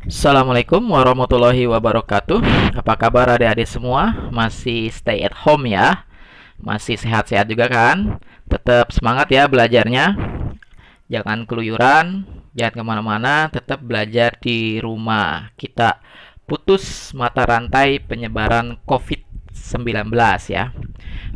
Assalamualaikum warahmatullahi wabarakatuh. Apa kabar adik-adik semua? Masih stay at home ya? Masih sehat-sehat juga kan? Tetap semangat ya belajarnya. Jangan keluyuran, jangan kemana-mana, tetap belajar di rumah. Kita putus mata rantai penyebaran COVID-19 ya.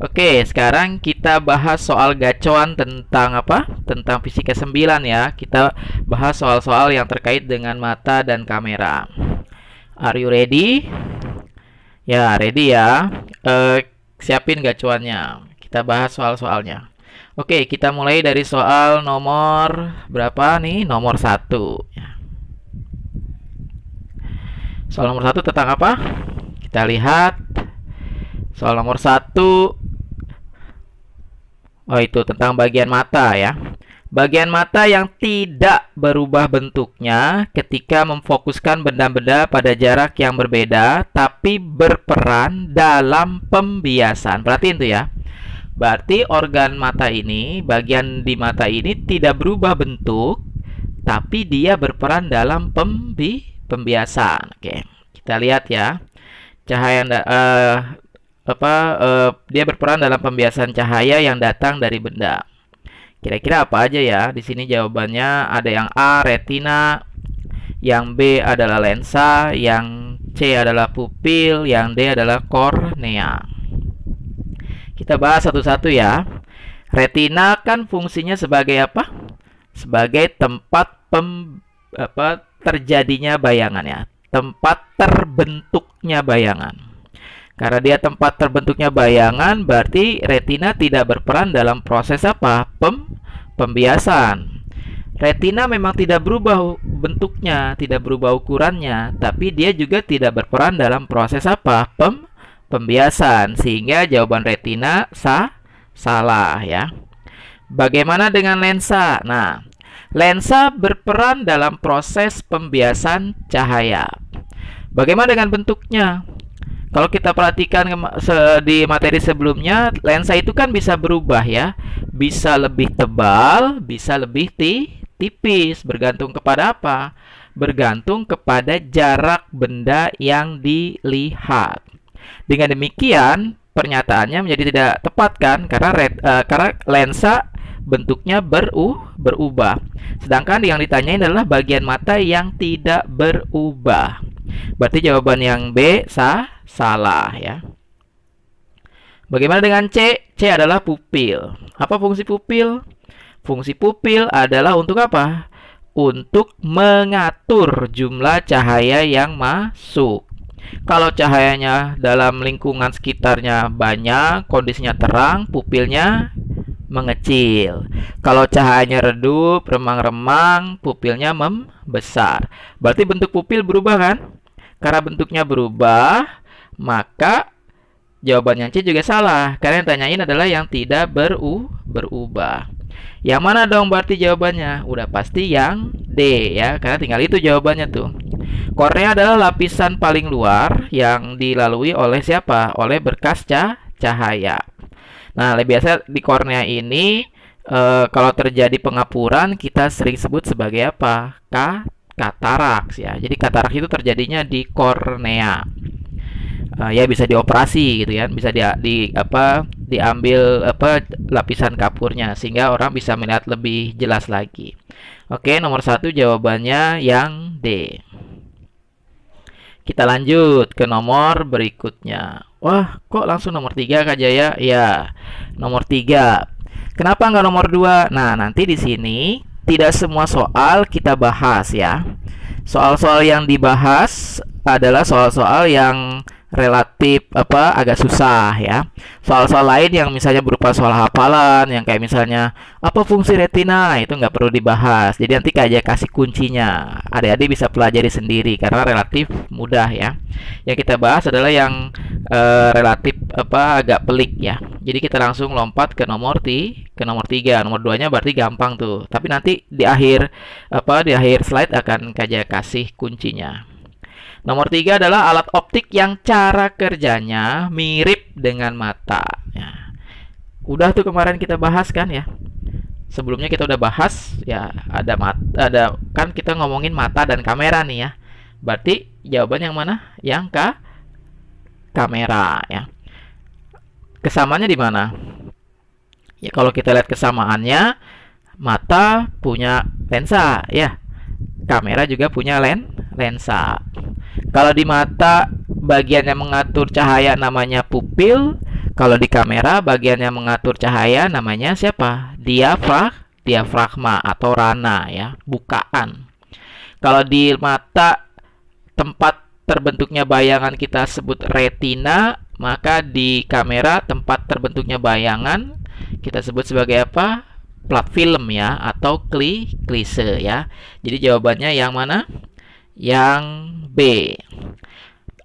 Oke, sekarang kita bahas soal gacoan tentang apa? Tentang fisika 9 ya. Kita bahas soal-soal yang terkait dengan mata dan kamera. Are you ready? Ya, ready ya. Siapin gacoannya. Kita bahas soal-soalnya. Oke, kita mulai dari soal nomor berapa nih? Nomor 1. Soal nomor 1 tentang apa? Kita lihat. Soal nomor 1. Oh, itu tentang bagian mata ya. Bagian mata yang tidak berubah bentuknya ketika memfokuskan benda-benda pada jarak yang berbeda, tapi berperan dalam pembiasan. Perhatiin tuh ya. Berarti organ mata ini, bagian di mata ini tidak berubah bentuk, tapi dia berperan dalam pembiasan. Oke, kita lihat ya. Cahaya dia berperan dalam pembiasan cahaya yang datang dari benda. Kira-kira apa aja ya? Di sini jawabannya ada yang A, retina, yang B adalah lensa, yang C adalah pupil, yang D adalah kornea. Kita bahas satu-satu ya. Retina kan fungsinya sebagai apa? Sebagai tempat terjadinya bayangan ya. Tempat terbentuknya bayangan. Karena dia tempat terbentuknya bayangan, berarti retina tidak berperan dalam proses apa? Pembiasan. Retina memang tidak berubah bentuknya, tidak berubah ukurannya, tapi dia juga tidak berperan dalam proses apa? Pembiasan. Sehingga jawaban retina salah ya. Bagaimana dengan lensa? Nah, lensa berperan dalam proses pembiasan cahaya. Bagaimana dengan bentuknya? Kalau kita perhatikan di materi sebelumnya, lensa itu kan bisa berubah ya. Bisa lebih tebal, bisa lebih tipis. Bergantung kepada apa? Bergantung kepada jarak benda yang dilihat. Dengan demikian, pernyataannya menjadi tidak tepat kan? Karena lensa bentuknya berubah. Sedangkan yang ditanyain adalah bagian mata yang tidak berubah. Berarti jawaban yang B salah ya. Bagaimana dengan C? C adalah pupil. Apa fungsi pupil? Fungsi pupil adalah untuk apa? Untuk mengatur jumlah cahaya yang masuk. Kalau cahayanya dalam lingkungan sekitarnya banyak, kondisinya terang, pupilnya mengecil. Kalau cahayanya redup, remang-remang, pupilnya membesar. Berarti bentuk pupil berubah kan? Karena bentuknya berubah, maka jawaban yang C juga salah. Karena yang tanyain adalah yang tidak berubah. Yang mana dong berarti jawabannya? Udah pasti yang D ya, karena tinggal itu jawabannya tuh. Kornea adalah lapisan paling luar yang dilalui oleh siapa? Oleh berkas cahaya. Nah, biasa di kornea ini kalau terjadi pengapuran kita sering sebut sebagai apa? Kataraks ya. Jadi kataraks itu terjadinya di kornea. Ya bisa dioperasi gitu ya, bisa diambil lapisan kapurnya sehingga orang bisa melihat lebih jelas lagi. Oke, nomor 1 jawabannya yang D. Kita lanjut ke nomor berikutnya. Wah, kok langsung nomor 3 Kak Jaya? Ya, nomor 3. Kenapa nggak nomor 2? Nah, nanti di sini tidak semua soal kita bahas ya. Soal-soal yang dibahas adalah soal-soal yang relatif agak susah ya. Soal-soal lain yang misalnya berupa soal hafalan, yang kayak misalnya apa fungsi retina, itu nggak perlu dibahas. Jadi nanti aja kasih kuncinya. Adik-adik bisa pelajari sendiri karena relatif mudah ya. Yang kita bahas adalah yang relatif agak pelik ya. Jadi kita langsung lompat ke nomor 3. Nomor 2-nya berarti gampang tuh. Tapi nanti di akhir slide akan kasih kuncinya. Nomor 3 adalah alat optik yang cara kerjanya mirip dengan mata ya. Udah tuh kemarin kita bahas kan ya. Sebelumnya kita udah bahas ya, ada kan kita ngomongin mata dan kamera nih ya. Berarti jawaban yang mana? Yang kamera ya. Kesamaannya di mana? Ya kalau kita lihat kesamaannya, mata punya lensa ya. Kamera juga punya lensa. Kalau di mata bagian yang mengatur cahaya namanya pupil, kalau di kamera bagian yang mengatur cahaya namanya siapa? Diafragma atau rana ya, bukaan. Kalau di mata tempat terbentuknya bayangan kita sebut retina, maka di kamera tempat terbentuknya bayangan kita sebut sebagai apa? Plat film ya, atau klise ya. Jadi jawabannya yang mana? Yang B.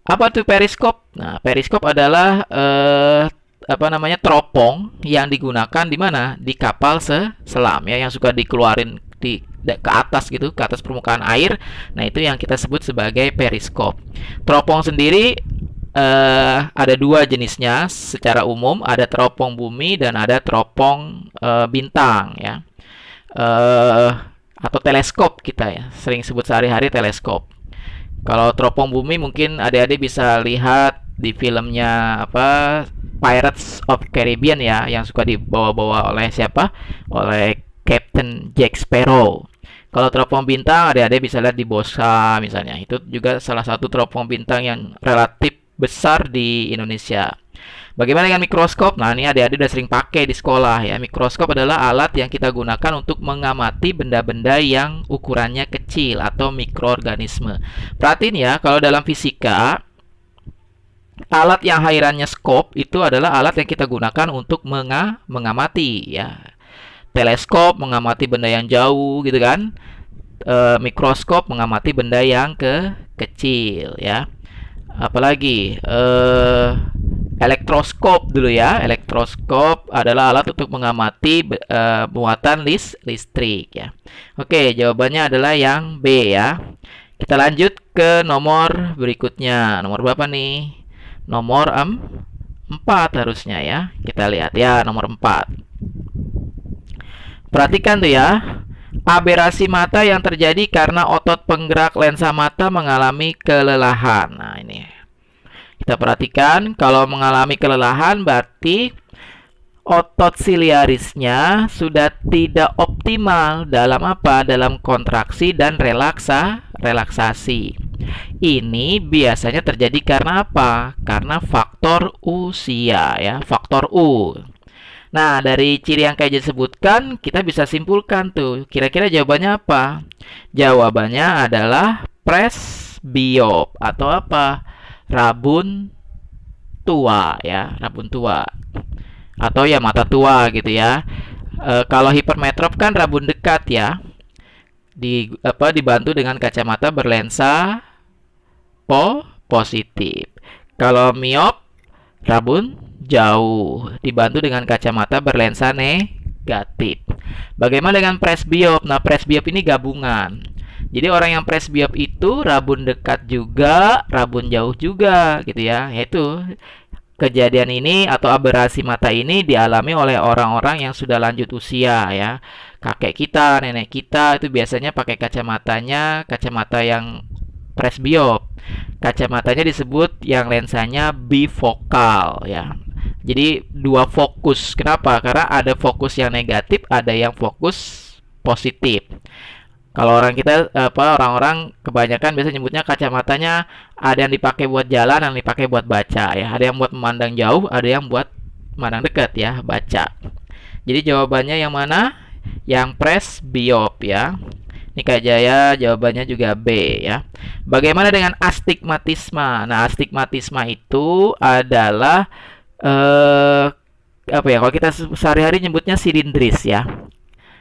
Apa tuh periskop? Nah, periskop adalah teropong yang digunakan di mana? Di kapal selam ya, yang suka dikeluarin ke atas gitu, ke atas permukaan air. Nah, itu yang kita sebut sebagai periskop. Teropong sendiri ada dua jenisnya secara umum, ada teropong bumi dan ada teropong bintang ya. Atau teleskop kita ya, sering sebut sehari-hari teleskop. Kalau teropong bumi mungkin adik-adik bisa lihat di filmnya Pirates of Caribbean ya, yang suka dibawa-bawa oleh siapa? Oleh Captain Jack Sparrow. Kalau teropong bintang adik-adik bisa lihat di Bosa misalnya. Itu juga salah satu teropong bintang yang relatif besar di Indonesia. Bagaimana dengan mikroskop? Nah, ini adik-adik udah sering pakai di sekolah ya. Mikroskop adalah alat yang kita gunakan untuk mengamati benda-benda yang ukurannya kecil atau mikroorganisme. Perhatiin ya, kalau dalam fisika, alat yang hairannya skop itu adalah alat yang kita gunakan untuk mengamati ya. Teleskop mengamati benda yang jauh gitu kan. Mikroskop mengamati benda yang kecil ya. Apalagi elektroskop dulu ya. Elektroskop adalah alat untuk mengamati muatan listrik ya. Oke, jawabannya adalah yang B ya. Kita lanjut ke nomor berikutnya. Nomor berapa nih? Nomor 4 harusnya ya. Kita lihat ya, nomor 4. Perhatikan tuh ya. Aberasi mata yang terjadi karena otot penggerak lensa mata mengalami kelelahan. Nah, ini. Kita perhatikan, kalau mengalami kelelahan berarti otot siliarisnya sudah tidak optimal dalam apa? Dalam kontraksi dan relaksasi. Ini biasanya terjadi karena apa? Karena faktor usia ya, faktor U. Nah, dari ciri yang kayak disebutkan, kita bisa simpulkan tuh. Kira-kira jawabannya apa? Jawabannya adalah presbiop atau apa? Rabun tua ya, rabun tua. Atau ya mata tua gitu ya. Kalau hipermetrop kan rabun dekat ya. Dibantu dengan kacamata berlensa positif. Kalau miop, rabun jauh, dibantu dengan kacamata berlensa negatif. Bagaimana dengan presbiop? Nah, presbiop ini gabungan. Jadi orang yang presbiop itu rabun dekat juga, rabun jauh juga gitu ya. Yaitu kejadian ini atau aberasi mata ini dialami oleh orang-orang yang sudah lanjut usia ya. Kakek kita, nenek kita itu biasanya pakai kacamata yang presbiop. Kacamatanya disebut yang lensanya bifokal ya. Jadi dua fokus. Kenapa? Karena ada fokus yang negatif, ada yang fokus positif. Kalau orang-orang kebanyakan biasa nyebutnya kacamatanya ada yang dipakai buat jalan, yang dipakai buat baca ya. Ada yang buat memandang jauh, ada yang buat memandang dekat ya, baca. Jadi jawabannya yang mana? Yang presbiop ya. Ini Kak Jaya jawabannya juga B ya. Bagaimana dengan astigmatisme? Nah, astigmatisme itu adalah kalau kita sehari-hari nyebutnya silindris ya.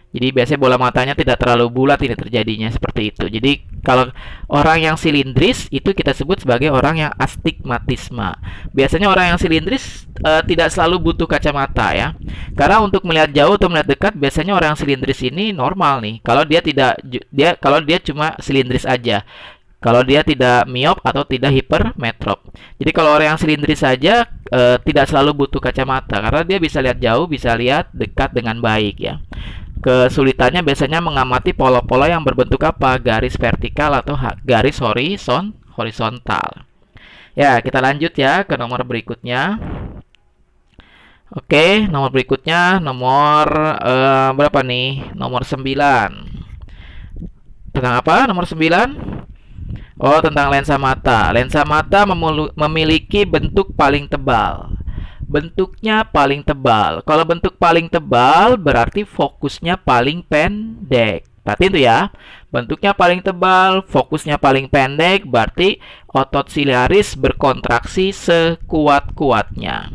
Jadi biasanya bola matanya tidak terlalu bulat, ini terjadinya seperti itu. Jadi kalau orang yang silindris itu kita sebut sebagai orang yang astigmatisme. Biasanya orang yang silindris tidak selalu butuh kacamata ya. Karena untuk melihat jauh atau melihat dekat biasanya orang silindris ini normal nih. Kalau dia cuma silindris aja. Kalau dia tidak miop atau tidak hipermetrop. Jadi kalau orang yang silindris saja tidak selalu butuh kacamata karena dia bisa lihat jauh, bisa lihat dekat dengan baik ya. kesulitannya biasanya mengamati pola-pola yang berbentuk apa? Garis vertikal atau garis horizontal. Ya, kita lanjut ya ke nomor berikutnya. Oke, nomor berikutnya nomor berapa nih? Nomor 9. Tentang apa? Nomor 9? Oh, tentang lensa mata. Lensa mata memiliki bentuk paling tebal. Bentuknya paling tebal. Kalau bentuk paling tebal berarti fokusnya paling pendek. Perhatiin tuh ya. Bentuknya paling tebal, fokusnya paling pendek, berarti otot siliaris berkontraksi sekuat-kuatnya.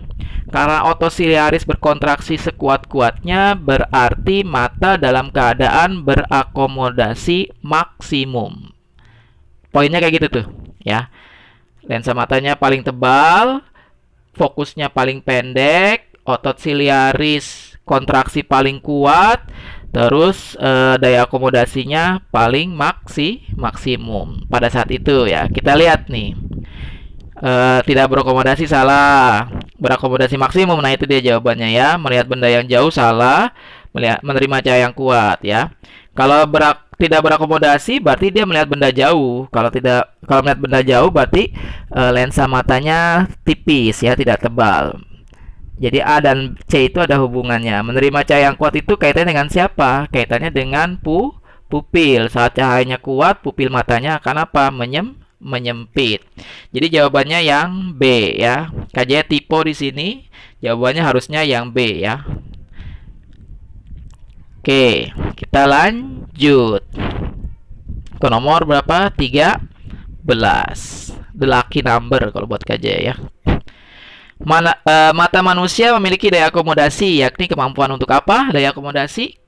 Karena otot siliaris berkontraksi sekuat-kuatnya, berarti mata dalam keadaan berakomodasi maksimum. Poinnya kayak gitu tuh, ya. Lensa matanya paling tebal, fokusnya paling pendek, otot siliaris kontraksi paling kuat, terus daya akomodasinya paling maksimum pada saat itu ya. Kita lihat nih. Tidak berakomodasi salah, berakomodasi maksimum. Nah, itu dia jawabannya ya. Melihat benda yang jauh salah, menerima cahaya yang kuat ya. Kalau tidak berakomodasi berarti dia melihat benda jauh. Kalau melihat benda jauh berarti lensa matanya tipis ya, tidak tebal. Jadi A dan C itu ada hubungannya. Menerima cahaya yang kuat itu kaitannya dengan siapa? Kaitannya dengan pupil. Saat cahayanya kuat, pupil matanya akan apa? Menyempit. Jadi jawabannya yang B ya. Kajian tipe di sini jawabannya harusnya yang B ya. Oke, kita lanjut ke nomor berapa? 13. The lucky number kalau buat KJ ya. Mata manusia memiliki daya akomodasi, yakni kemampuan untuk apa? Daya akomodasi.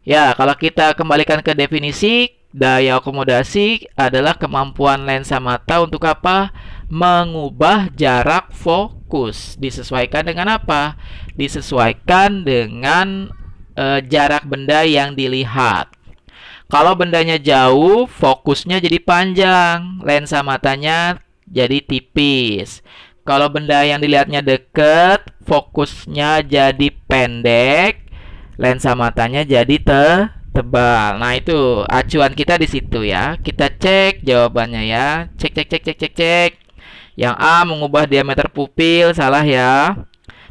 Ya, kalau kita kembalikan ke definisi, daya akomodasi adalah kemampuan lensa mata untuk apa? Mengubah jarak fokus. Disesuaikan dengan apa? Disesuaikan dengan jarak benda yang dilihat. Kalau bendanya jauh, fokusnya jadi panjang, lensa matanya jadi tipis. Kalau benda yang dilihatnya dekat, fokusnya jadi pendek, lensa matanya jadi tebal. Nah, itu acuan kita di situ ya. Kita cek jawabannya ya. Cek. Yang A mengubah diameter pupil, salah ya.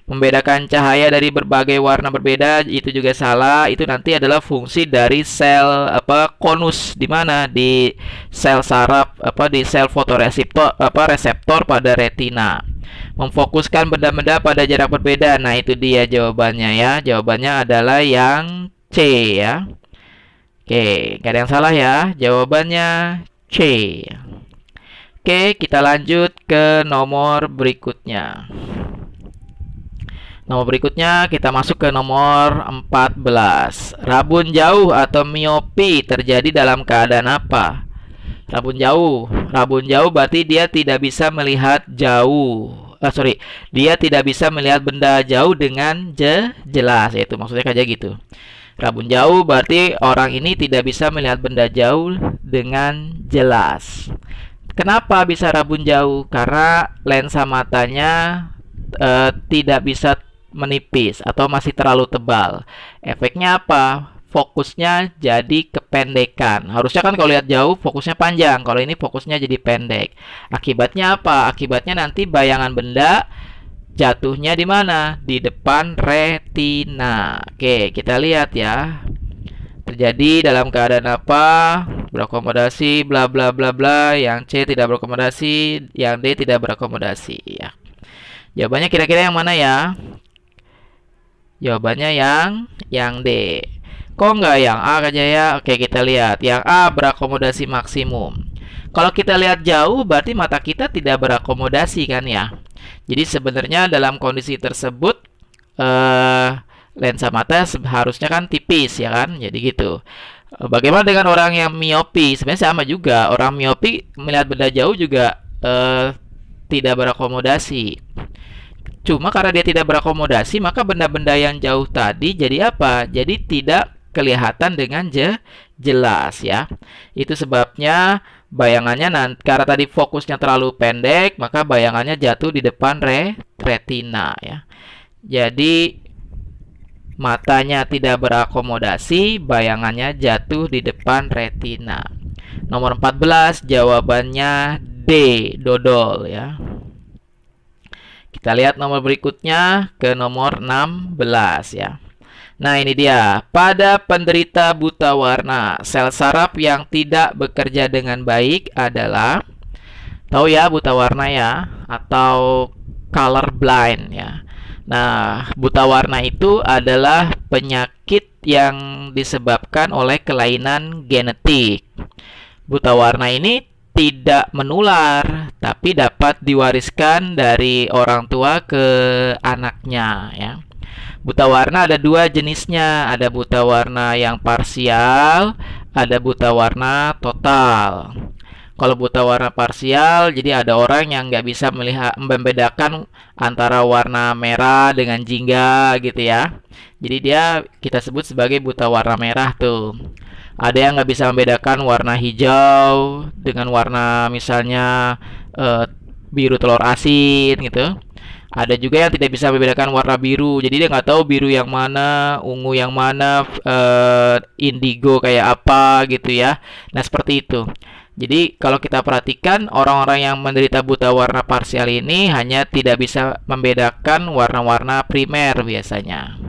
Membedakan cahaya dari berbagai warna berbeda itu juga salah. Itu nanti adalah fungsi dari sel konus, di mana di sel saraf di sel fotoreseptor reseptor pada retina. Memfokuskan benda-benda pada jarak berbeda. Nah, itu dia jawabannya ya. Jawabannya adalah yang C ya. Oke, gak ada yang salah ya. Jawabannya C. Oke, kita lanjut ke nomor berikutnya. Nomor berikutnya kita masuk ke nomor 14. Rabun jauh atau miopi terjadi dalam keadaan apa? Rabun jauh berarti dia tidak bisa melihat jauh. Dia tidak bisa melihat benda jauh dengan jelas, yaitu maksudnya kayak gitu. Rabun jauh berarti orang ini tidak bisa melihat benda jauh dengan jelas. Kenapa bisa rabun jauh? Karena lensa matanya tidak bisa menipis atau masih terlalu tebal. Efeknya apa? Fokusnya jadi kependekan. Harusnya kan kalau lihat jauh fokusnya panjang. Kalau ini fokusnya jadi pendek. Akibatnya apa? Akibatnya nanti bayangan benda jatuhnya di mana? Di depan retina. Oke, kita lihat ya. Terjadi dalam keadaan apa? Berakomodasi bla bla bla bla. Yang C tidak berakomodasi, yang D tidak berakomodasi ya. Jawabannya kira-kira yang mana ya? Jawabannya yang D. Kok nggak yang A aja ya? Oke, kita lihat. Yang A berakomodasi maksimum. Kalau kita lihat jauh, berarti mata kita tidak berakomodasi kan ya? Jadi sebenarnya dalam kondisi tersebut, lensa mata seharusnya kan tipis ya kan? Jadi gitu. Bagaimana dengan orang yang miopi? Sebenarnya sama juga. Orang miopi melihat benda jauh juga tidak berakomodasi. Cuma karena dia tidak berakomodasi, maka benda-benda yang jauh tadi jadi apa? Jadi tidak kelihatan dengan jelas ya. Itu sebabnya bayangannya karena tadi fokusnya terlalu pendek, maka bayangannya jatuh di depan retina ya. Jadi matanya tidak berakomodasi, bayangannya jatuh di depan retina. Nomor 14 jawabannya D, dodol ya. Kita lihat nomor berikutnya ke nomor 16 ya. Nah, ini dia. Pada penderita buta warna, sel saraf yang tidak bekerja dengan baik adalah, tahu ya buta warna ya, atau color blind ya. Nah, buta warna itu adalah penyakit yang disebabkan oleh kelainan genetik. Buta warna ini tidak menular, tapi dapat diwariskan dari orang tua ke anaknya ya. Buta warna ada dua jenisnya, ada buta warna yang parsial, ada buta warna total. Kalau buta warna parsial, jadi ada orang yang nggak bisa melihat membedakan antara warna merah dengan jingga gitu ya. Jadi dia kita sebut sebagai buta warna merah tuh. Ada yang nggak bisa membedakan warna hijau dengan warna misalnya biru telur asin gitu. Ada juga yang tidak bisa membedakan warna biru, jadi dia nggak tahu biru yang mana, ungu yang mana, indigo kayak apa gitu ya. Nah seperti itu. Jadi kalau kita perhatikan orang-orang yang menderita buta warna parsial ini hanya tidak bisa membedakan warna-warna primer biasanya.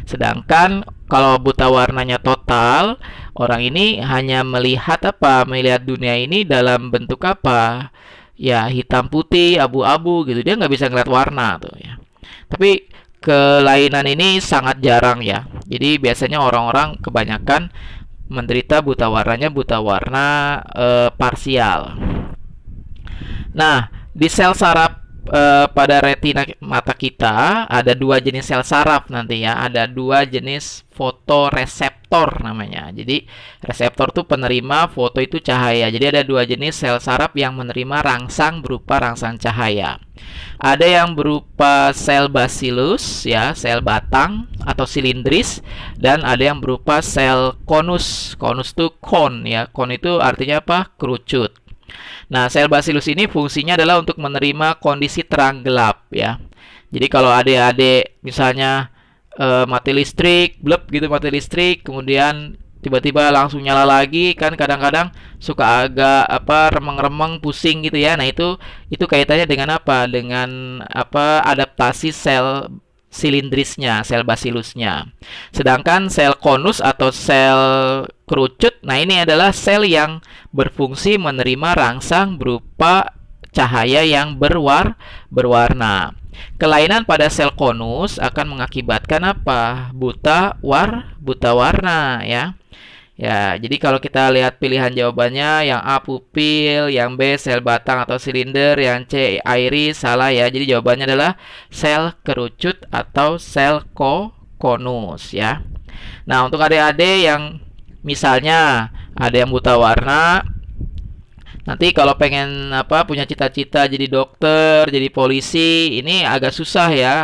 Sedangkan kalau buta warnanya total, orang ini hanya melihat apa? Melihat dunia ini dalam bentuk apa? Ya hitam putih, abu-abu gitu. Dia nggak bisa ngeliat warna tuh ya. Tapi kelainan ini sangat jarang ya. Jadi biasanya orang-orang kebanyakan menderita buta warnanya buta warna parsial. Nah, di sel saraf pada retina mata kita ada dua jenis sel saraf nanti ya. Ada dua jenis fotoreseptor namanya. Jadi reseptor itu penerima, foto itu cahaya. Jadi ada dua jenis sel saraf yang menerima rangsang berupa rangsang cahaya. Ada yang berupa sel bacillus ya, sel batang atau silindris, dan ada yang berupa sel konus. Konus itu kon ya. Kon itu artinya apa? Kerucut. Nah, sel bacillus ini fungsinya adalah untuk menerima kondisi terang gelap ya. Jadi kalau adik-adik misalnya mati listrik, blep gitu mati listrik, kemudian tiba-tiba langsung nyala lagi, kan kadang-kadang suka agak apa remeng-remeng, pusing gitu ya. Nah, itu kaitannya dengan apa? Dengan apa adaptasi sel silindrisnya, sel bacillusnya. Sedangkan sel konus atau sel kerucut, nah ini adalah sel yang berfungsi menerima rangsang berupa cahaya yang berwarna. Kelainan pada sel konus akan mengakibatkan apa? Buta warna ya. Ya, jadi kalau kita lihat pilihan jawabannya, yang A pupil, yang B sel batang atau silinder, yang C iris, salah ya. Jadi jawabannya adalah sel kerucut atau sel konus ya. Nah, untuk adik-adik yang misalnya ada yang buta warna, nanti kalau pengen apa punya cita-cita jadi dokter, jadi polisi, ini agak susah ya.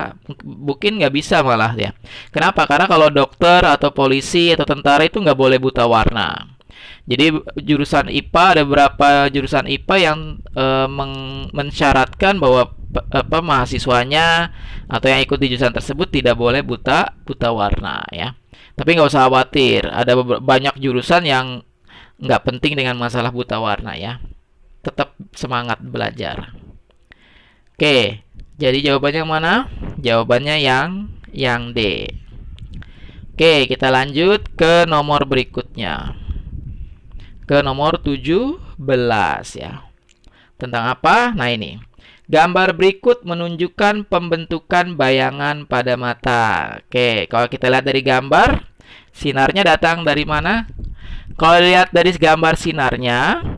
Mungkin nggak bisa malah ya. Kenapa? Karena kalau dokter atau polisi atau tentara itu nggak boleh buta warna. Jadi jurusan IPA ada beberapa jurusan IPA yang mensyaratkan bahwa mahasiswanya atau yang ikut di jurusan tersebut tidak boleh buta warna ya. Tapi nggak usah khawatir, ada banyak jurusan yang nggak penting dengan masalah buta warna ya. Tetap semangat belajar. Oke, jadi jawabannya mana? Jawabannya yang D. Oke, kita lanjut ke nomor berikutnya. Ke nomor 17 ya. Tentang apa? Nah ini. Gambar berikut menunjukkan pembentukan bayangan pada mata. Oke, kalau kita lihat dari gambar, sinarnya datang dari mana? Kalau dilihat dari gambar sinarnya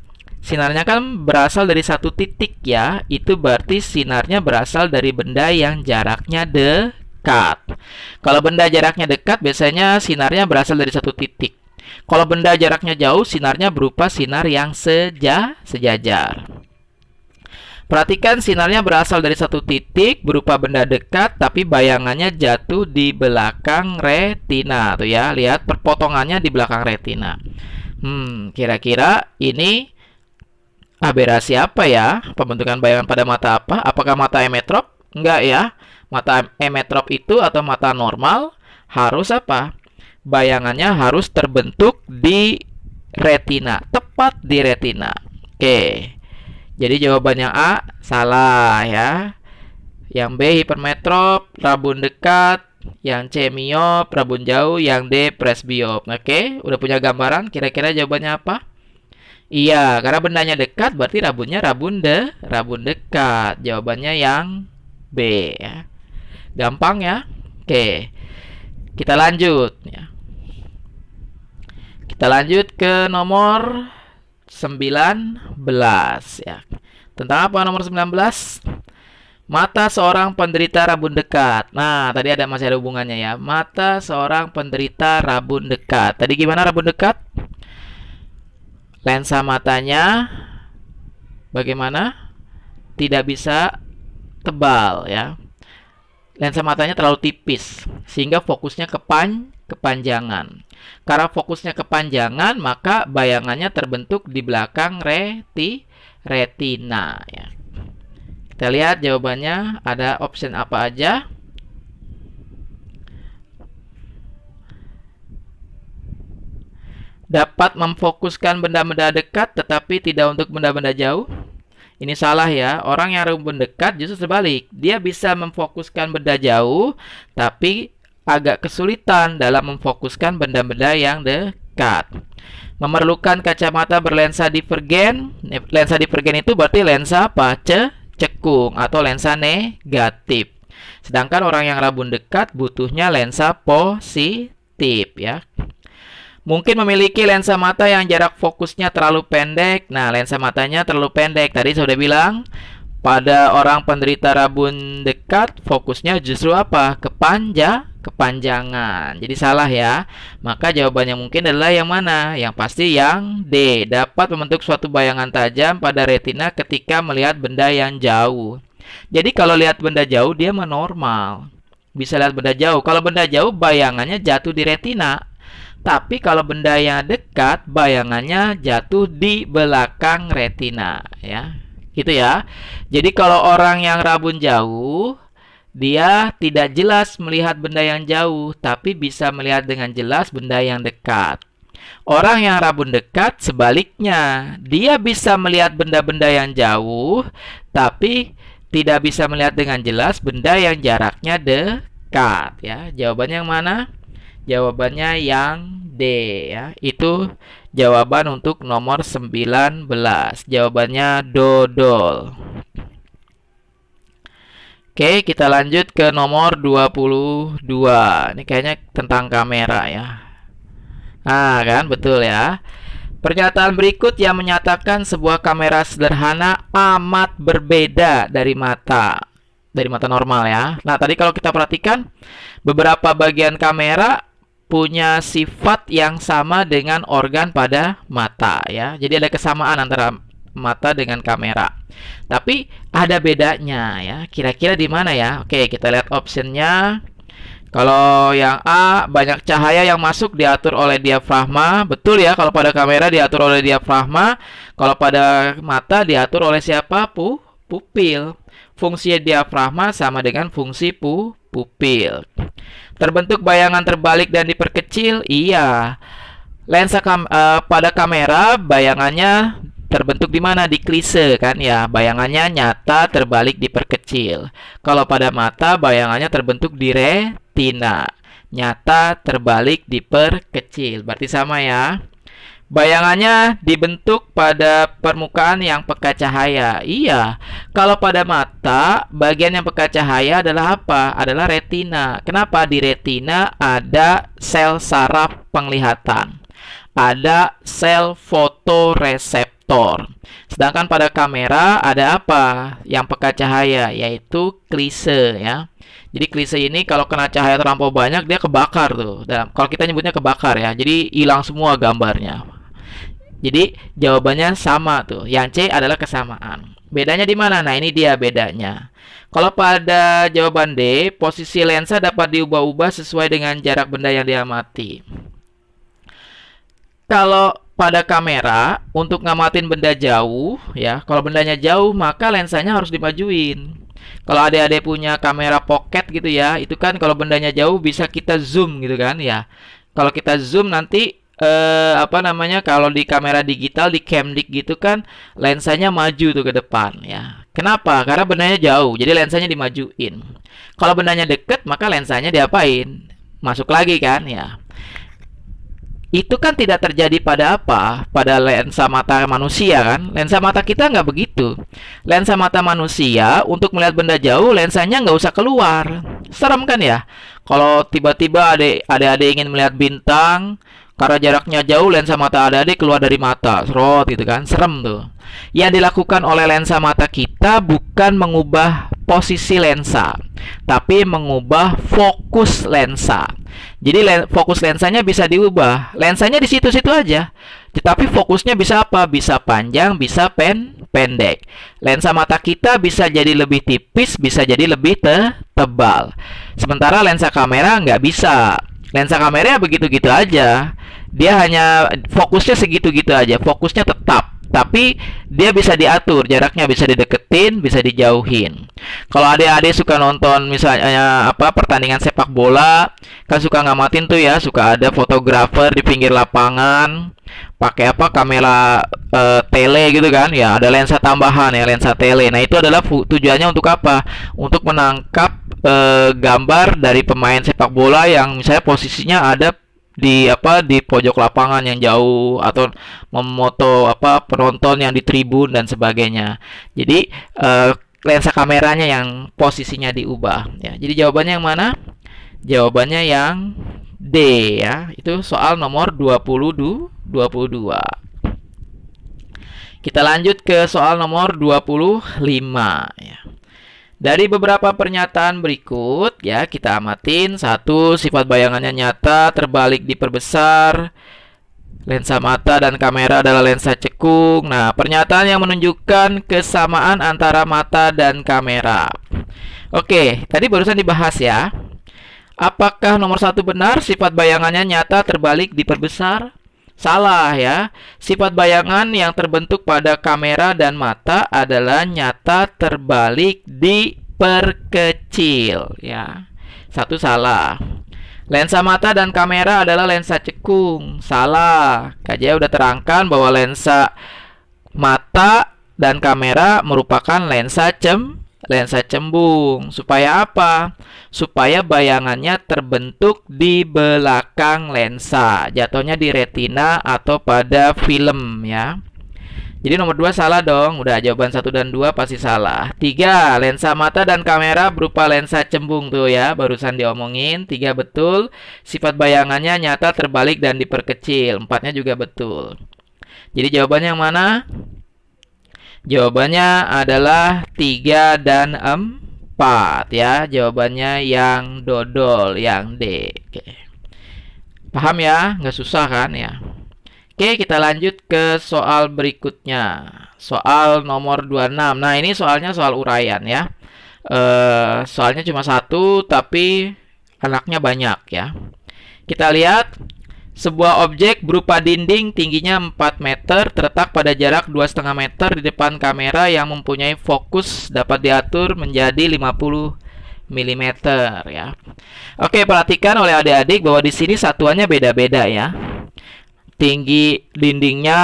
kan berasal dari satu titik ya. Itu berarti sinarnya berasal dari benda yang jaraknya dekat. Kalau benda jaraknya dekat, biasanya sinarnya berasal dari satu titik. Kalau benda jaraknya jauh, sinarnya berupa sinar yang sejajar. Perhatikan, sinarnya berasal dari satu titik berupa benda dekat, tapi bayangannya jatuh di belakang retina. Tuh ya, lihat perpotongannya di belakang retina. Kira-kira ini aberasi apa ya? Pembentukan bayangan pada mata apa? Apakah mata emetrop? Enggak ya. Mata emetrop itu atau mata normal harus apa? Bayangannya harus terbentuk di retina, tepat di retina. Oke. Jadi jawabannya A salah ya. Yang B hipermetrop, rabun dekat, yang C miop, rabun jauh, yang D presbiop. Oke, udah punya gambaran kira-kira jawabannya apa? Iya, karena bendanya dekat berarti rabunnya rabun dekat. Jawabannya yang B ya. Gampang ya. Oke. Kita lanjut ya. Kita lanjut ke nomor 19 ya. Tentang apa nomor 19? Mata seorang penderita rabun dekat. Nah, tadi masih ada hubungannya ya. Mata seorang penderita rabun dekat. Tadi gimana rabun dekat? Lensa matanya bagaimana? Tidak bisa tebal ya. Lensa matanya terlalu tipis sehingga fokusnya kepanjangan. Karena fokusnya kepanjangan, maka bayangannya terbentuk di belakang retina ya. Kita lihat jawabannya ada option apa aja. Dapat memfokuskan benda-benda dekat tetapi tidak untuk benda-benda jauh. Ini salah ya. Orang yang rabun dekat justru sebalik. Dia bisa memfokuskan benda jauh tapi agak kesulitan dalam memfokuskan benda-benda yang dekat. Memerlukan kacamata berlensa divergen. Lensa divergen itu berarti lensa apa? Cekung atau lensa negatif. Sedangkan orang yang rabun dekat butuhnya lensa positif ya. Mungkin memiliki lensa mata yang jarak fokusnya terlalu pendek. Nah, lensa matanya terlalu pendek. Tadi saya sudah bilang, pada orang penderita rabun dekat, fokusnya justru apa? Kepanjangan. Jadi salah ya. Maka jawabannya mungkin adalah yang mana? Yang pasti yang D. Dapat membentuk suatu bayangan tajam pada retina ketika melihat benda yang jauh. Jadi kalau lihat benda jauh, dia normal. Bisa lihat benda jauh. Kalau benda jauh, bayangannya jatuh di retina. Tapi kalau benda yang dekat, bayangannya jatuh di belakang retina ya. Gitu ya. Jadi kalau orang yang rabun jauh, dia tidak jelas melihat benda yang jauh, tapi bisa melihat dengan jelas benda yang dekat. Orang yang rabun dekat sebaliknya, dia bisa melihat benda-benda yang jauh, tapi tidak bisa melihat dengan jelas benda yang jaraknya dekat ya. Jawabannya yang mana? Jawabannya yang D ya. Itu jawaban untuk nomor 19. Jawabannya dodol. Oke, kita lanjut ke nomor 22. Ini kayaknya tentang kamera ya. Nah, kan betul ya. Pernyataan berikut yang menyatakan sebuah kamera sederhana amat berbeda dari mata normal ya. Nah, tadi kalau kita perhatikan beberapa bagian kamera punya sifat yang sama dengan organ pada mata ya. Jadi ada kesamaan antara mata dengan kamera. Tapi ada bedanya ya. Kira-kira di mana ya? Oke, kita lihat optionnya. Kalau yang A, banyak cahaya yang masuk diatur oleh diafragma. Betul ya, kalau pada kamera diatur oleh diafragma. Kalau pada mata diatur oleh siapa? Pupil. Fungsi diafragma sama dengan fungsi pupil. Terbentuk bayangan terbalik dan diperkecil. Iya. Pada kamera bayangannya terbentuk di mana? Di klise kan ya. Bayangannya nyata terbalik diperkecil. Kalau pada mata bayangannya terbentuk di retina. Nyata terbalik diperkecil. Berarti sama ya. Bayangannya dibentuk pada permukaan yang peka cahaya. Iya, kalau pada mata, bagian yang peka cahaya adalah apa? Adalah retina. Kenapa? Di retina ada sel saraf penglihatan. Ada sel fotoreseptor. Sedangkan pada kamera ada apa? Yang peka cahaya, yaitu klise ya. Jadi klise ini kalau kena cahaya terlampau banyak, dia kebakar tuh. Dan kalau kita nyebutnya kebakar ya, jadi hilang semua gambarnya. Jadi jawabannya sama tuh. Yang C adalah kesamaan. Bedanya di mana? Nah, ini dia bedanya. Kalau pada jawaban D, posisi lensa dapat diubah-ubah sesuai dengan jarak benda yang diamati. Kalau pada kamera, untuk ngamatin benda jauh, ya, kalau bendanya jauh, maka lensanya harus dimajuin. Kalau adik-adik punya kamera pocket gitu ya, itu kan kalau bendanya jauh bisa kita zoom gitu kan ya. Kalau kita zoom nanti apa namanya, kalau di kamera digital di Camdic gitu kan lensanya maju tuh ke depan ya. Kenapa? Karena bendanya jauh, jadi lensanya dimajuin. Kalau bendanya deket, maka lensanya diapain? Masuk lagi kan ya. Itu kan tidak terjadi pada apa? Pada lensa mata manusia kan? Lensa mata kita nggak begitu. Lensa mata manusia untuk melihat benda jauh, lensanya nggak usah keluar. Serem kan ya? Kalau tiba-tiba adik-adik ingin melihat bintang, karena jaraknya jauh, lensa mata adik-adik keluar dari mata, serot gitu kan? Serem tuh. Yang dilakukan oleh lensa mata kita bukan mengubah posisi lensa, tapi mengubah fokus lensa. Jadi fokus lensanya bisa diubah. Lensanya di situ-situ aja. Tetapi fokusnya bisa apa? Bisa panjang, bisa pendek. Lensa mata kita bisa jadi lebih tipis, bisa jadi lebih tebal. Sementara lensa kamera nggak bisa. Lensa kamera begitu-gitu aja. Dia hanya fokusnya segitu-gitu aja. Fokusnya tetap. Tapi dia bisa diatur, jaraknya bisa dideketin, bisa dijauhin. Kalau adik-adik suka nonton misalnya apa pertandingan sepak bola, kan suka ngamatin tuh ya, suka ada fotografer di pinggir lapangan, pakai apa kamera tele gitu kan, ya ada lensa tambahan ya, lensa tele. Nah itu adalah tujuannya untuk apa? Untuk menangkap gambar dari pemain sepak bola yang misalnya posisinya ada di pojok lapangan yang jauh, atau memoto apa penonton yang di tribun dan sebagainya. Jadi lensa kameranya yang posisinya diubah ya. Jadi jawabannya yang mana? Jawabannya yang D ya. Itu soal nomor 22. Kita lanjut ke soal nomor 25 ya. Dari beberapa pernyataan berikut ya, kita amatin. Satu, sifat bayangannya nyata, terbalik diperbesar. Lensa mata dan kamera adalah lensa cekung. Nah, pernyataan yang menunjukkan kesamaan antara mata dan kamera. Oke, tadi barusan dibahas ya. Apakah nomor satu benar, sifat bayangannya nyata, terbalik diperbesar? Salah ya. Sifat bayangan yang terbentuk pada kamera dan mata adalah nyata, terbalik, diperkecil ya. Satu salah. Lensa mata dan kamera adalah lensa cekung. Salah. KJ udah terangkan bahwa lensa mata dan kamera merupakan lensa cembung. Supaya apa? Supaya bayangannya terbentuk di belakang lensa, jatuhnya di retina atau pada film ya. Jadi nomor 2 salah dong. Udah, jawaban 1 dan 2 pasti salah. 3, lensa mata dan kamera berupa lensa cembung tuh ya, barusan diomongin. 3 betul. Sifat bayangannya nyata, terbalik, dan diperkecil. 4-nya juga betul. Jadi jawabannya yang mana? Jawabannya adalah 3 dan 4 ya. Jawabannya yang dodol, yang D. Oke. Paham ya? Nggak susah kan ya? Oke, kita lanjut ke soal berikutnya. Soal nomor 26. Nah, ini soalnya soal uraian ya. Soalnya cuma satu, tapi anaknya banyak ya. Kita lihat. Sebuah objek berupa dinding tingginya 4 meter terletak pada jarak 2,5 meter di depan kamera yang mempunyai fokus dapat diatur menjadi 50 mm ya. Oke, perhatikan oleh adik-adik bahwa di sini satuannya beda-beda ya. Tinggi dindingnya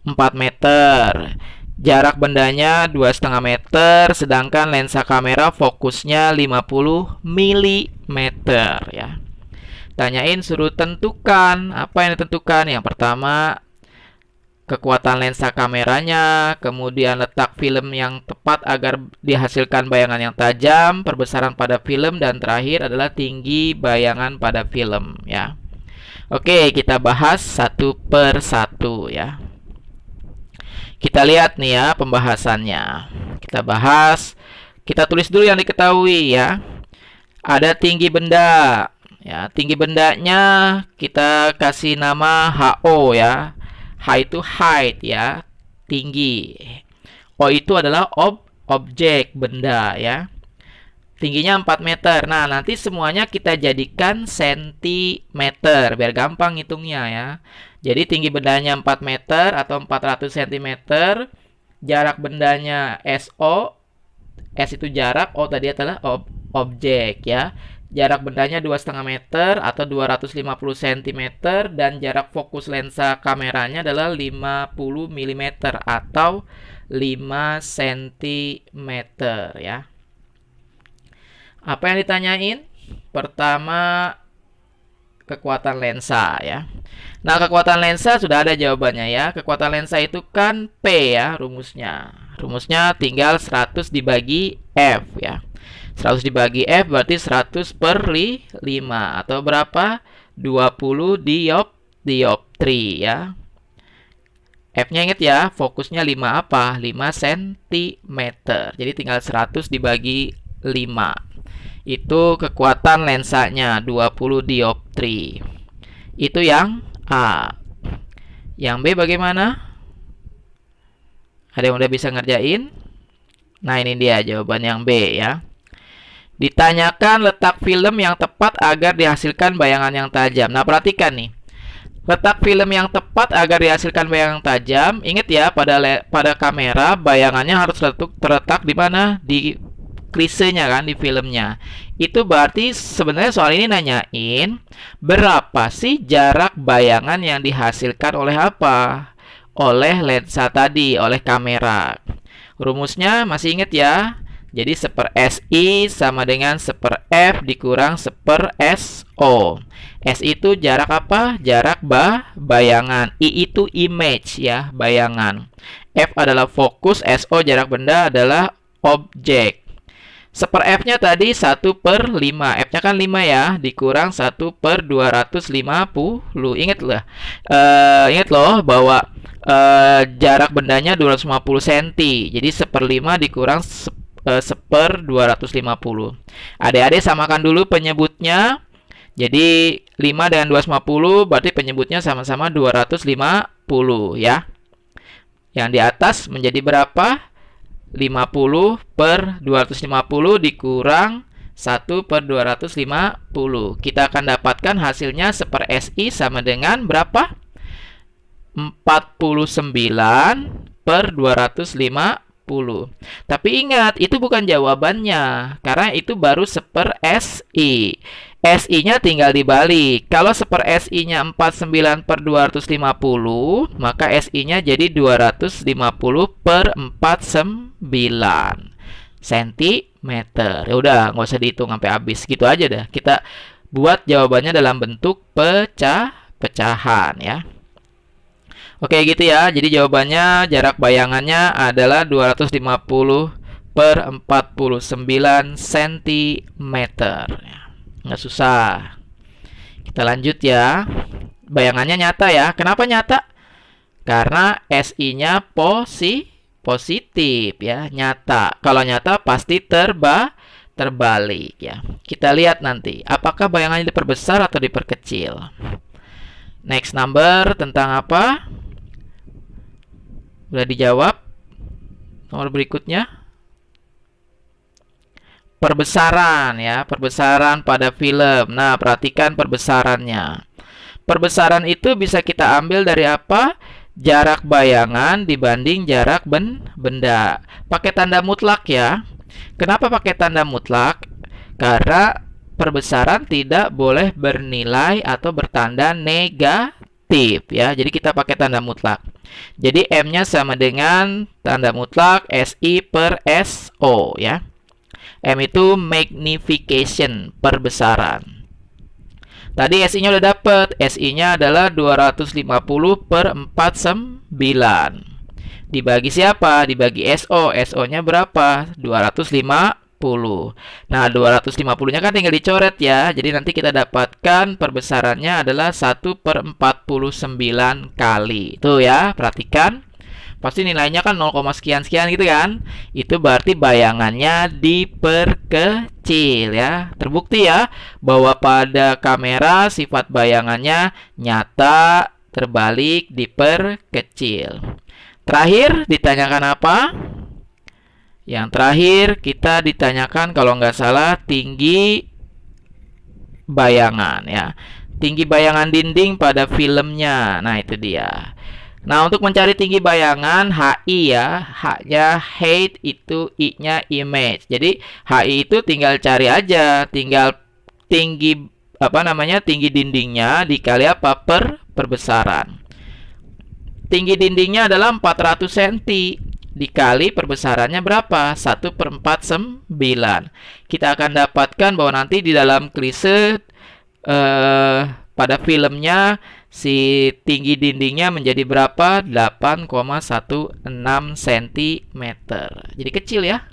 4 meter. Jarak bendanya 2,5 meter, sedangkan lensa kamera fokusnya 50 mm ya. Tanyain, suruh tentukan. Apa yang ditentukan? Yang pertama, kekuatan lensa kameranya, kemudian letak film yang tepat agar dihasilkan bayangan yang tajam, perbesaran pada film, dan terakhir adalah tinggi bayangan pada film ya. Oke, kita bahas satu per satu ya. Kita lihat nih ya pembahasannya. Kita bahas, kita tulis dulu yang diketahui ya. Ada tinggi benda. Ya, tinggi bendanya kita kasih nama HO ya. H itu height ya, tinggi. O itu adalah objek, benda ya. Tingginya 4 meter. Nah, nanti semuanya kita jadikan sentimeter biar gampang hitungnya ya. Jadi tinggi bendanya 4 meter atau 400 cm. Jarak bendanya SO S itu jarak, O tadi adalah objek ya. Jarak bendanya 2,5 meter atau 250 cm dan jarak fokus lensa kameranya adalah 50 mm atau 5 cm ya. Apa yang ditanyain? Pertama, kekuatan lensa ya. Nah, kekuatan lensa sudah ada jawabannya ya. Kekuatan lensa itu kan P ya rumusnya. Rumusnya tinggal 100 dibagi F ya. 100 dibagi F berarti 100 per 5 atau berapa? 20 dioptri ya. F-nya ingat ya, fokusnya 5 apa? 5 cm. Jadi tinggal 100 dibagi 5. Itu kekuatan lensanya 20 dioptri. Itu yang A. Yang B bagaimana? Ada yang udah bisa ngerjain? Nah, ini dia jawaban yang B ya. Ditanyakan letak film yang tepat agar dihasilkan bayangan yang tajam. Nah, perhatikan nih. Letak film yang tepat agar dihasilkan bayangan tajam. Ingat ya, pada kamera bayangannya harus terletak di mana? Di klisenya kan, di filmnya. Itu berarti sebenarnya soal ini nanyain berapa sih jarak bayangan yang dihasilkan oleh apa? Oleh lensa tadi, oleh kamera. Rumusnya masih ingat ya? Jadi 1/SI sama dengan 1/F dikurang 1/SO. S itu jarak apa? Jarak bayangan. I itu image ya, bayangan. F adalah fokus, SO jarak benda adalah objek. 1/F-nya tadi 1/5. F-nya kan 5 ya, dikurang 1/250. Ingat loh bahwa jarak bendanya 250 cm. Jadi 1/5 dikurang 1/250. Adik-adik samakan dulu penyebutnya. Jadi 5 dengan 250 berarti penyebutnya sama-sama 250 ya. Yang di atas menjadi berapa? 50/250 dikurang 1/250. Kita akan dapatkan hasilnya 1/SI sama dengan berapa? 49/250. Tapi ingat, itu bukan jawabannya, karena itu baru 1/SI. SI-nya tinggal dibalik. Kalau 1/SI-nya 49/250, maka SI-nya jadi 250/49 cm. Ya udah, nggak usah dihitung sampai habis. Gitu aja dah. Kita buat jawabannya dalam bentuk pecahan ya. Oke, gitu ya. Jadi jawabannya jarak bayangannya adalah 250/49 cm. Nggak susah. Kita lanjut ya. Bayangannya nyata ya. Kenapa nyata? Karena SI-nya positif ya, nyata. Kalau nyata pasti terbalik ya. Kita lihat nanti apakah bayangannya diperbesar atau diperkecil. Next number tentang apa? Udah dijawab. Nomor berikutnya. Perbesaran ya, perbesaran pada film. Nah, perhatikan perbesarannya. Perbesaran itu bisa kita ambil dari apa? Jarak bayangan dibanding jarak benda. Pakai tanda mutlak ya. Kenapa pakai tanda mutlak? Karena perbesaran tidak boleh bernilai atau bertanda negatif ya. Jadi kita pakai tanda mutlak. Jadi M-nya sama dengan tanda mutlak SI/SO ya. M itu magnification, perbesaran. Tadi SI-nya udah dapet. SI-nya adalah 250/49. Dibagi siapa? Dibagi SO. SO-nya berapa? 250. Nah, 250-nya kan tinggal dicoret ya. Jadi nanti kita dapatkan perbesarannya adalah 1/49 kali. Tuh ya, perhatikan. Pasti nilainya kan 0, sekian-sekian gitu kan. Itu berarti bayangannya diperkecil ya. Terbukti ya bahwa pada kamera sifat bayangannya nyata, terbalik, diperkecil. Terakhir ditanyakan apa? Yang terakhir kita ditanyakan kalau nggak salah tinggi bayangan ya. Tinggi bayangan dinding pada filmnya. Nah, itu dia. Nah, untuk mencari tinggi bayangan HI ya, H-nya height, itu I-nya image. Jadi HI itu tinggal cari aja, tinggal tinggi tinggi dindingnya dikali apa? Perbesaran. Tinggi dindingnya adalah 400 cm dikali perbesarannya berapa? 1/4/9. Kita akan dapatkan bahwa nanti di dalam klise pada filmnya si tinggi dindingnya menjadi berapa? 8,16 cm. Jadi kecil ya.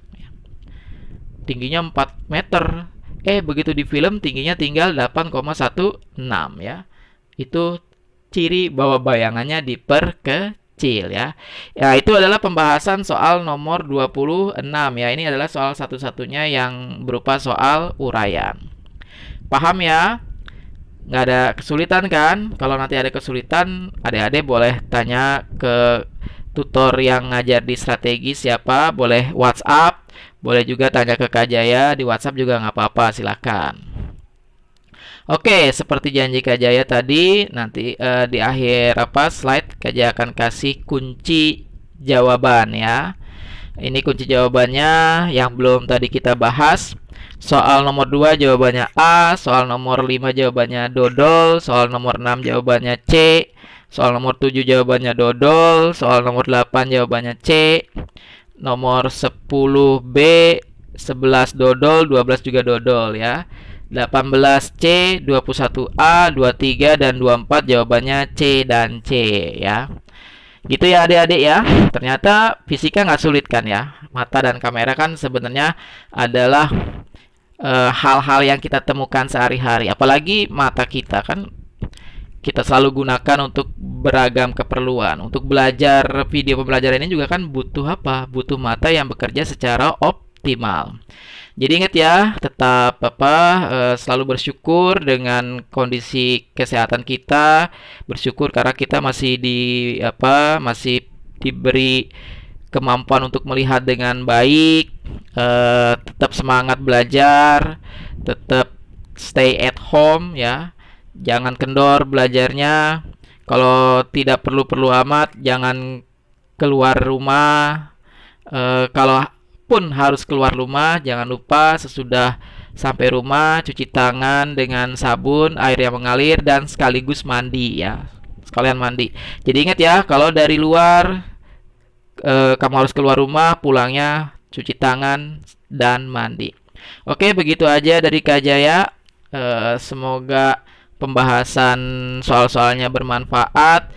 Tingginya 4 meter. Begitu di film tingginya tinggal 8,16 ya. Itu ciri bahwa bayangannya diperkecil ya. Ya, itu adalah pembahasan soal nomor 26 ya. Ini adalah soal satu-satunya yang berupa soal uraian. Paham ya? Nggak ada kesulitan kan? Kalau nanti ada kesulitan, adik-adik boleh tanya ke tutor yang ngajar di strategi siapa, boleh WhatsApp, boleh juga tanya ke Kak Jaya di WhatsApp juga nggak apa-apa, silakan. Oke, seperti janji Kak Jaya tadi, nanti di akhir slide Kak Jaya akan kasih kunci jawaban ya. Ini kunci jawabannya yang belum tadi kita bahas. Soal nomor 2 jawabannya A, soal nomor 5 jawabannya dodol, soal nomor 6 jawabannya C, soal nomor 7 jawabannya dodol, soal nomor 8 jawabannya C, nomor 10B, 11 dodol, 12 juga dodol ya. 18C, 21A, 23 dan 24 jawabannya C dan C ya. Gitu ya adik-adik ya. Ternyata fisika nggak sulit kan ya. Mata dan kamera kan sebenarnya adalah hal-hal yang kita temukan sehari-hari. Apalagi mata kita kan kita selalu gunakan untuk beragam keperluan. Untuk belajar video pembelajaran ini juga kan butuh apa? Butuh mata yang bekerja secara optimal. Jadi ingat ya, tetap selalu bersyukur dengan kondisi kesehatan kita, bersyukur karena kita masih masih diberi kemampuan untuk melihat dengan baik, tetap semangat belajar, tetap stay at home ya. Jangan kendor belajarnya. Kalau tidak perlu-perlu amat, jangan keluar rumah. Kalaupun harus keluar rumah, jangan lupa sesudah sampai rumah cuci tangan dengan sabun, air yang mengalir, dan sekaligus mandi ya. Sekalian mandi. Jadi ingat ya, kalau dari luar kamu harus keluar rumah, pulangnya cuci tangan dan mandi. Oke, begitu aja dari Kak Jaya. Semoga pembahasan soal-soalnya bermanfaat.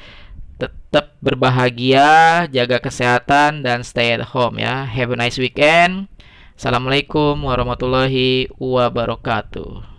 Tetap berbahagia, jaga kesehatan, dan stay at home ya. Have a nice weekend. Assalamualaikum warahmatullahi wabarakatuh.